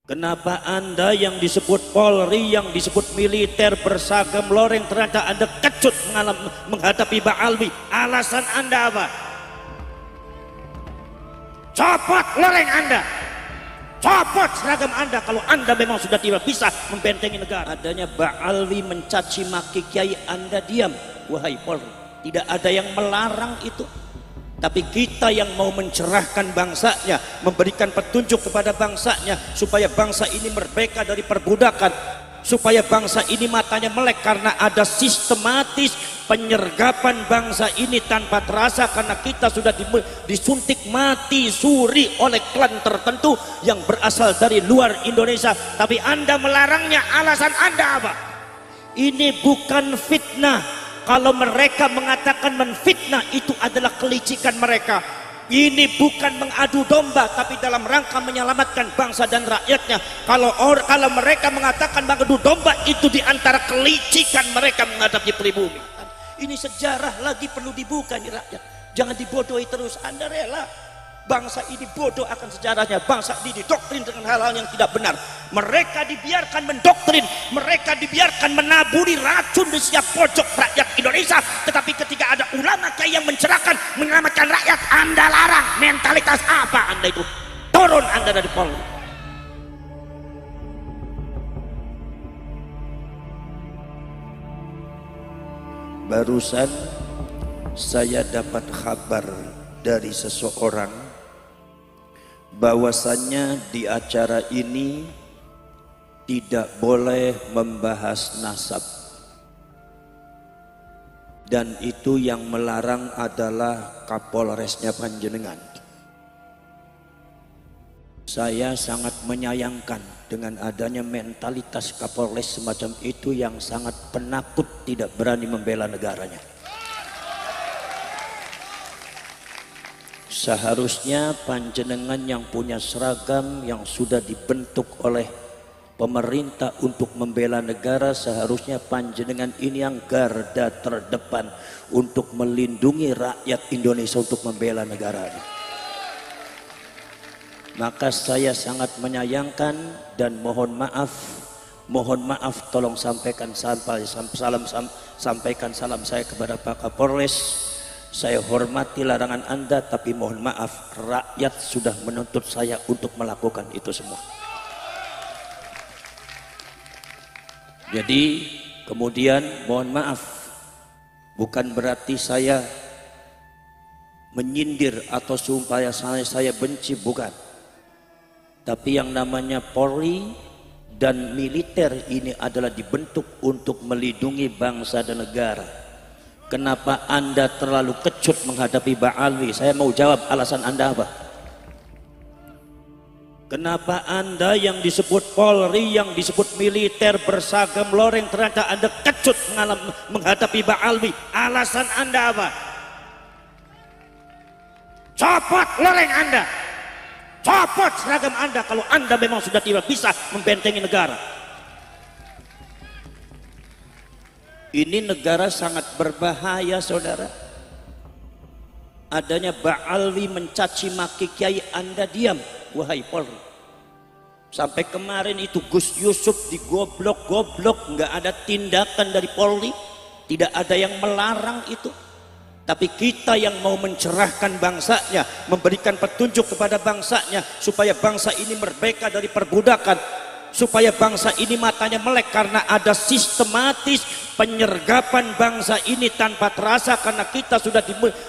Kenapa Anda yang disebut Polri, yang disebut militer berseragam loreng, ternyata Anda kecut menghadapi Ba'alwi? Alasan Anda apa? Copot loreng Anda, copot seragam Anda kalau Anda memang sudah tidak bisa membentengi negara. Adanya Ba'alwi mencaci maki kiai, Anda diam. Wahai Polri, tidak ada yang melarang itu. Tapi kita yang mau mencerahkan bangsanya, memberikan petunjuk kepada bangsanya supaya bangsa ini merdeka dari perbudakan, supaya bangsa ini matanya melek karena ada sistematis penyergapan bangsa ini tanpa terasa karena kita sudah disuntik mati suri oleh klan tertentu yang berasal dari luar Indonesia. Tapi Anda melarangnya, alasan Anda apa? Ini bukan fitnah. Kalau mereka mengatakan menfitnah, itu adalah kelicikan mereka. Ini bukan mengadu domba, tapi dalam rangka menyelamatkan bangsa dan rakyatnya. Kalau mereka mengatakan mengadu domba, itu diantara kelicikan mereka menghadapi pribumi. Ini sejarah lagi perlu dibuka nih rakyat. Jangan dibodohi terus. Anda rela bangsa ini bodoh akan sejarahnya, bangsa ini didoktrin dengan hal-hal yang tidak benar. Mereka dibiarkan mendoktrin, mereka dibiarkan menaburi racun di setiap pojok rakyat Indonesia. Tetapi ketika ada ulama kiai yang mencerahkan, menyelamatkan rakyat, Anda larang. Mentalitas apa Anda itu? Turun Anda dari Polri. Barusan saya dapat kabar dari seseorang bahwasannya di acara ini tidak boleh membahas nasab, dan itu yang melarang adalah Kapolresnya Panjenengan. Saya sangat menyayangkan dengan adanya mentalitas Kapolres semacam itu yang sangat penakut, tidak berani membela negaranya. Seharusnya panjenengan yang punya seragam yang sudah dibentuk oleh pemerintah untuk membela negara, seharusnya panjenengan ini yang garda terdepan untuk melindungi rakyat Indonesia, untuk membela negaranya. Maka saya sangat menyayangkan dan mohon maaf, tolong sampaikan salam saya kepada Pak Kapolres. Saya hormati larangan Anda, tapi mohon maaf, rakyat sudah menuntut saya untuk melakukan itu semua. Jadi kemudian mohon maaf, bukan berarti saya menyindir atau supaya saya benci, bukan. Tapi yang namanya Polri dan militer ini adalah dibentuk untuk melindungi bangsa dan negara. Kenapa Anda terlalu kecut menghadapi Ba'alwi? Saya mau jawab, alasan Anda apa? Kenapa Anda yang disebut Polri, yang disebut militer berseragam loreng, ternyata Anda kecut menghadapi Ba'alwi? Alasan Anda apa? Copot loreng Anda, copot seragam Anda kalau Anda memang sudah tidak bisa membentengi negara. Ini negara sangat berbahaya, saudara. Adanya Ba'alwi mencaci maki kiai, Anda diam. Wahai Polri, sampai kemarin itu Gus Yusuf digoblok-goblok, nggak ada tindakan dari Polri, tidak ada yang melarang itu. Tapi kita yang mau mencerahkan bangsanya, memberikan petunjuk kepada bangsanya supaya bangsa ini merdeka dari perbudakan, supaya bangsa ini matanya melek karena ada sistematis penyergapan bangsa ini tanpa terasa karena kita sudah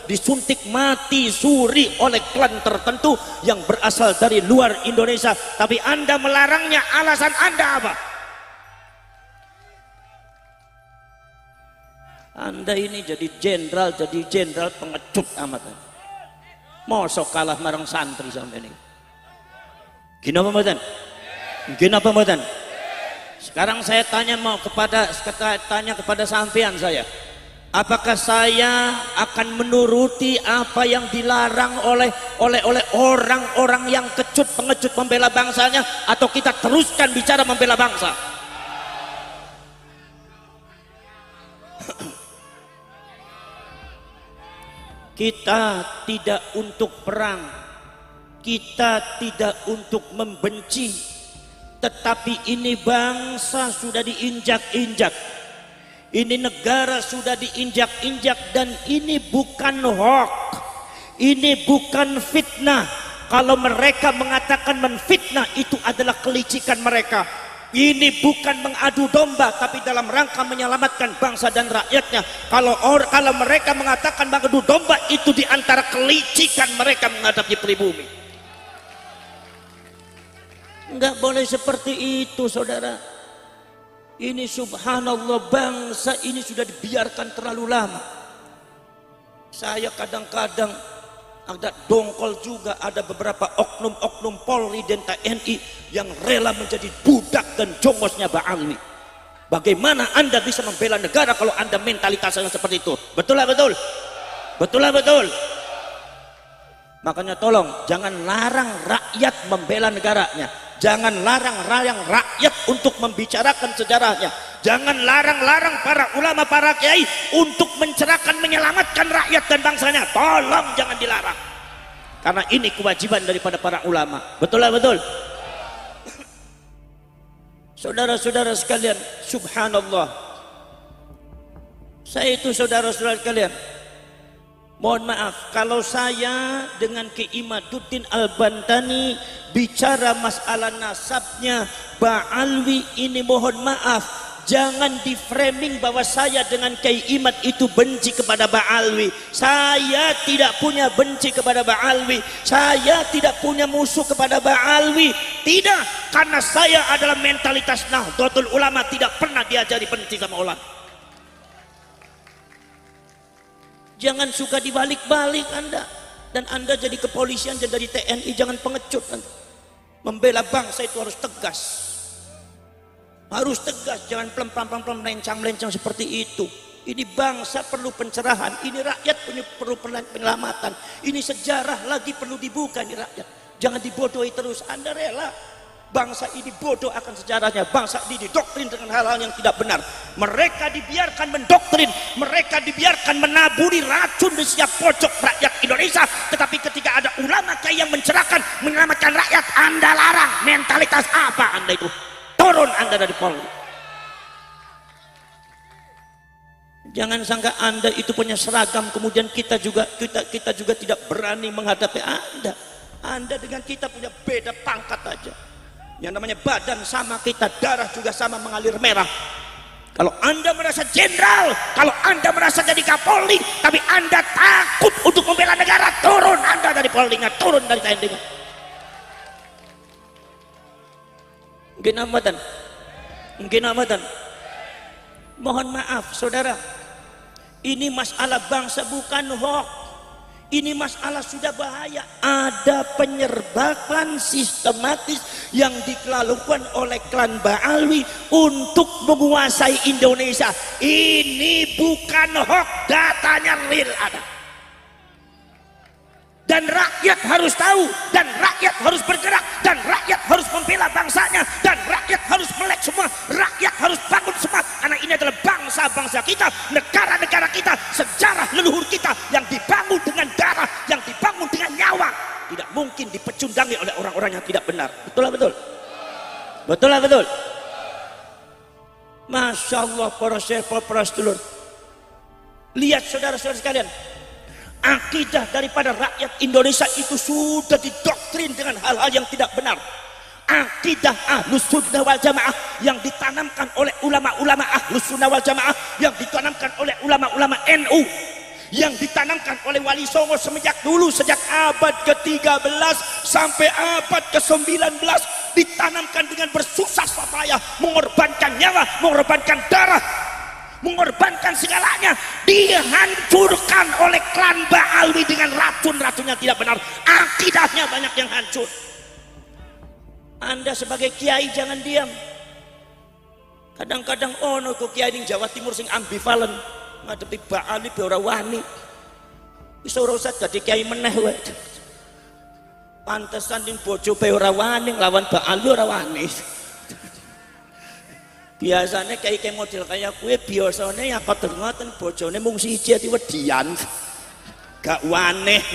disuntik mati suri oleh klan tertentu yang berasal dari luar Indonesia. Tapi Anda melarangnya, alasan Anda apa? Anda ini jadi jenderal pengecut amat. Mosok kalah marang santri sampai ini. Gini apa mboten? Mungkin apa mboten? Sekarang saya tanya kepada sampean saya. Apakah saya akan menuruti apa yang dilarang oleh orang-orang yang pengecut membela bangsanya, atau kita teruskan bicara membela bangsa? Kita tidak untuk perang, kita tidak untuk membenci, Tetapi ini bangsa sudah diinjak-injak, ini negara sudah diinjak-injak, dan ini bukan hoax, ini bukan fitnah. Kalau mereka mengatakan menfitnah, itu adalah kelicikan mereka. Ini bukan mengadu domba, tapi dalam rangka menyelamatkan bangsa dan rakyatnya. Kalau mereka mengatakan mengadu domba, itu diantara kelicikan mereka menghadapi pribumi. Enggak boleh seperti itu, saudara. Ini subhanallah, bangsa ini sudah dibiarkan terlalu lama. Saya kadang-kadang agak dongkol juga, ada beberapa oknum-oknum Polri dan TNI yang rela menjadi budak dan jongosnya Ba'alwi. Bagaimana Anda bisa membela negara kalau Anda mentalitasnya seperti itu? Betul lah betul? Betul lah betul? Makanya tolong jangan larang rakyat membela negaranya. Jangan larang-larang rakyat untuk membicarakan sejarahnya. Jangan larang-larang para ulama, para kiai untuk mencerahkan, menyelamatkan rakyat dan bangsanya. Tolong jangan dilarang. Karena ini kewajiban daripada para ulama. Betul lah betul? Saudara-saudara sekalian, subhanallah. Saya itu saudara-saudara sekalian, mohon maaf kalau saya dengan Ki Imaduddin Al-Bantani bicara masalah nasabnya Ba'alwi ini, mohon maaf, jangan di framing bahwa saya dengan Kiai Imad itu benci kepada Ba'alwi. Saya tidak punya benci kepada Ba'alwi, saya tidak punya musuh kepada Ba'alwi. Tidak, karena saya adalah mentalitas Nahdlatul Ulama, tidak pernah diajari benci sama ulama. Jangan suka dibalik-balik Anda. Dan Anda jadi kepolisian, jadi TNI, jangan pengecut Anda. Membela bangsa itu harus tegas. Harus tegas, jangan pelem-pelem melencang-melencang seperti itu. Ini bangsa perlu pencerahan, ini rakyat perlu penyelamatan. Ini sejarah lagi perlu dibuka ini rakyat. Jangan dibodohi terus. Anda rela bangsa ini bodoh akan sejarahnya, bangsa ini didoktrin dengan hal-hal yang tidak benar. Mereka dibiarkan mendoktrin, mereka dibiarkan menaburi racun di setiap pojok rakyat Indonesia. Tetapi ketika ada ulama kiai yang mencerahkan, menyelamatkan rakyat, Anda larang. Mentalitas apa Anda itu? Turun Anda dari Polri. Jangan sangka Anda itu punya seragam, kemudian kita juga tidak berani menghadapi Anda. Anda dengan kita punya beda pangkat aja. Yang namanya badan sama kita, darah juga sama mengalir merah. Kalau Anda merasa jenderal, kalau Anda merasa jadi Kapolri, tapi Anda takut untuk membela negara, turun Anda dari Polri-nya, turun dari TNI-nya. Mungkin amatan. Mohon maaf saudara, ini masalah bangsa bukan hoax. Ini masalah sudah bahaya. Ada penyerbakan sistematis yang dilakukan oleh klan Ba'alwi untuk menguasai Indonesia. Ini bukan hoax, datanya real ada. Dan rakyat harus tahu, dan rakyat harus bergerak, dan rakyat harus membela bangsanya, dan rakyat harus melek semua, rakyat harus bangun semua. Karena ini adalah bangsa-bangsa kita, negara-negara kita, sejarah leluhur kita yang dibangun dengan darah, yang dibangun dengan nyawa. Tidak mungkin dipecundangi oleh orang-orang yang tidak benar. Betul lah betul? Betul lah betul? Masya Allah para syekh, para sedulur. Lihat saudara-saudara sekalian, akidah daripada rakyat Indonesia itu sudah didoktrin dengan hal-hal yang tidak benar. Akidah Ahlus Sunnah wal Jamaah yang ditanamkan oleh ulama-ulama Ahlus Sunnah wal Jamaah, yang ditanamkan oleh ulama-ulama NU, yang ditanamkan oleh Wali Songo sejak dulu, sejak abad ke-13 sampai abad ke-19, ditanamkan dengan bersusah payah, mengorbankan nyawa, mengorbankan darah, mengorbankan segalanya, dihancurkan oleh klan Ba'alwi dengan racun-racunnya tidak benar. Akidahnya banyak yang hancur. Anda sebagai kiai jangan diam. Kadang-kadang ono kok kiai di Jawa Timur sing ambivalen ngadepi Ba'alwi ora wani. Iso ora dadi kiai meneh wae. Pantesan ning bojo pe ora wani nglawan Ba'alwi ora wani. Biasanya kayak model kayak kue biasanya yang kotor ngoten bojone mung siji ati wedian gak waneh.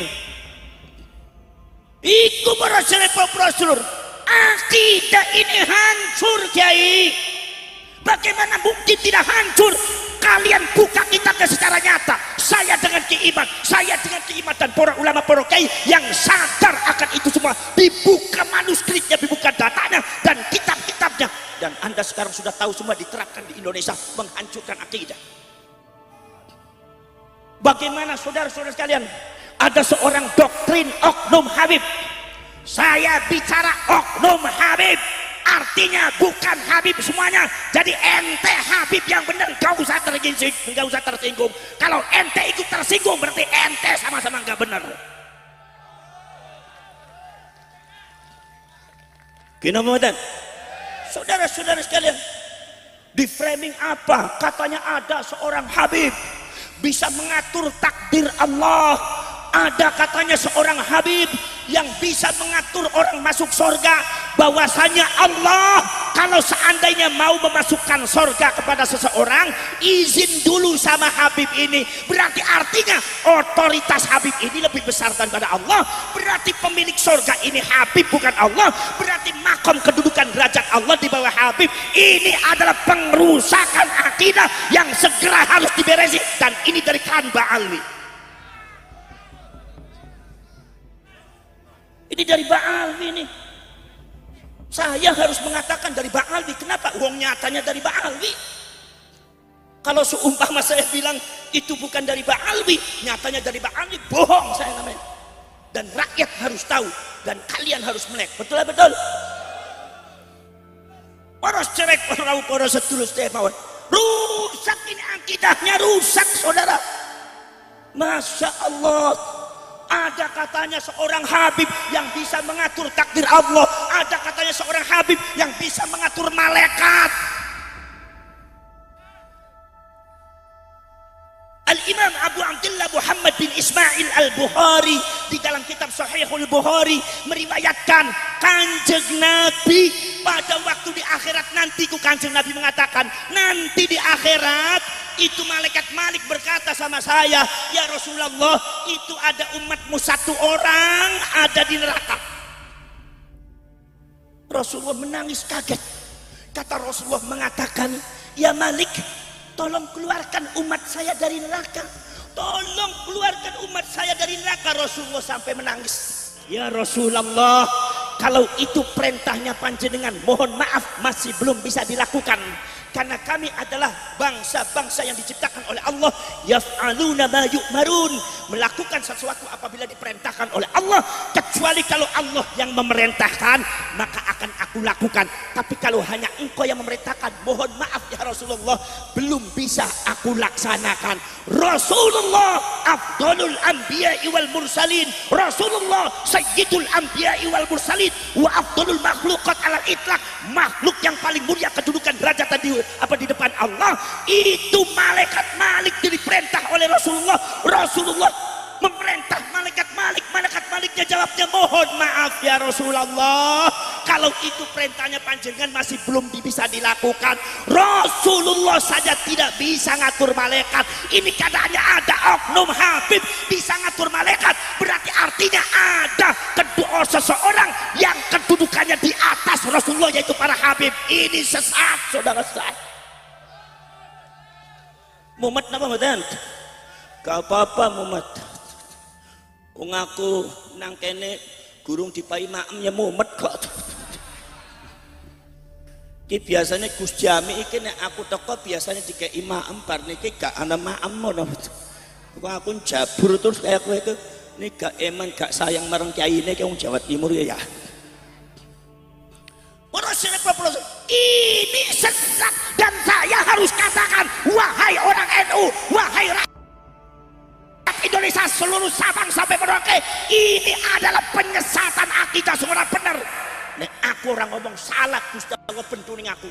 Iku para sedulur, Akidah ini hancur, Kiai. Bagaimana mungkin tidak hancur? Kalian buka kitabnya secara nyata. Saya dengan keiman, saya dengan keiman, dan para ulama, para kiai yang sadar akan itu semua. Dibuka manuskripnya, dibuka datanya dan kitab-kitabnya. Dan Anda sekarang sudah tahu semua diterapkan di Indonesia, menghancurkan akidah. Bagaimana saudara-saudara sekalian? Ada seorang doktrin oknum Habib. Saya bicara oknum Habib, artinya bukan Habib semuanya. Jadi ente Habib yang benar, gak usah tersinggung. Kalau ente ikut tersinggung berarti ente sama-sama gak benar. Kenapa? Saudara-saudara sekalian, di framing apa? Katanya ada seorang Habib bisa mengatur takdir Allah. Ada katanya seorang Habib yang bisa mengatur orang masuk surga. Bahwasanya Allah kalau seandainya mau memasukkan surga kepada seseorang, izin dulu sama Habib ini. Berarti artinya otoritas Habib ini lebih besar daripada Allah. Berarti pemilik surga ini Habib bukan Allah. Berarti makom kedudukan derajat Allah di bawah Habib. Ini adalah pengrusakan akidah yang segera harus diberesi. Dan ini dari Kanba Alwi. Ini dari Ba'alwi nih. Saya harus mengatakan dari Ba'alwi. Kenapa? Uang nyatanya dari Ba'alwi. Kalau seumpama saya bilang itu bukan dari Ba'alwi, nyatanya dari Ba'alwi, bohong saya namanya. Dan rakyat harus tahu, dan kalian harus melek. Betul betul. Poros cerek, poros setulus temawan. Rusak ini akidahnya, rusak saudara. Masya Allah. Ada katanya seorang Habib yang bisa mengatur takdir Allah. Ada katanya seorang Habib yang bisa mengatur malaikat. Al-Imam Abu Abdullah Muhammad bin Ismail Al-Bukhari di dalam kitab Sahihul Bukhari meriwayatkan Kanjeng Nabi pada waktu di akhirat nanti, Kanjeng Nabi mengatakan nanti di akhirat itu malaikat Malik berkata sama saya, ya Rasulullah, itu ada umatmu satu orang ada di neraka. Rasulullah menangis kaget. Kata Rasulullah mengatakan, ya Malik, tolong keluarkan umat saya dari neraka. Tolong keluarkan umat saya dari neraka. Rasulullah sampai menangis. Ya Rasulullah, kalau itu perintahnya panjenengan, mohon maaf masih belum bisa dilakukan. Karena kami adalah bangsa-bangsa yang diciptakan oleh Allah, yaf'aluna ma yu'marun, melakukan sesuatu apabila diperintahkan oleh Allah, kecuali kalau Allah yang memerintahkan maka akan aku lakukan. Tapi kalau hanya engkau yang memerintahkan, mohon maaf ya Rasulullah, belum bisa aku laksanakan. Rasulullah afdalul anbiya'i wal mursalin, Rasulullah sayyidul anbiya'i wal mursalin, wa afdalul makhluqat alal itlaq, makhluk yang paling mulia kedudukan derajat tadi di depan Allah. Itu malaikat Malik diperintah oleh Rasulullah. Rasulullah memerintah malaikat Malik. Malaikat Maliknya jawabnya, mohon maaf ya Rasulullah, kalau itu perintahnya panjenengan masih belum bisa dilakukan. Rasulullah saja tidak bisa ngatur malaikat. Ini katanya ada oknum Habib bisa ngatur malaikat. Berarti artinya ada kedua seseorang yang kedudukannya di atas Rasulullah, yaitu para Habib. Ini sesat saudara saya. Muhammad napa mboten? Gak apa-apa Muhammad. Wong aku nang kene gurung dipai maemnya Muhammad kok. Ki biasanya Gus Jami iki nek aku teko biasanya dikei maem, bar niki gak ana maem ngono. Kok aku jabur terus kaya kowe itu. Ini gak eman, gak sayang marang kiyaine ki wong Jawa Timur ya. Ini sesat, dan saya harus katakan, wahai orang NU, wahai rakyat Indonesia seluruh Sabang sampai Merauke, ini adalah penyesatan akidah semua benar. Nek aku orang ngomong salah, Gusti Allah bentuning aku.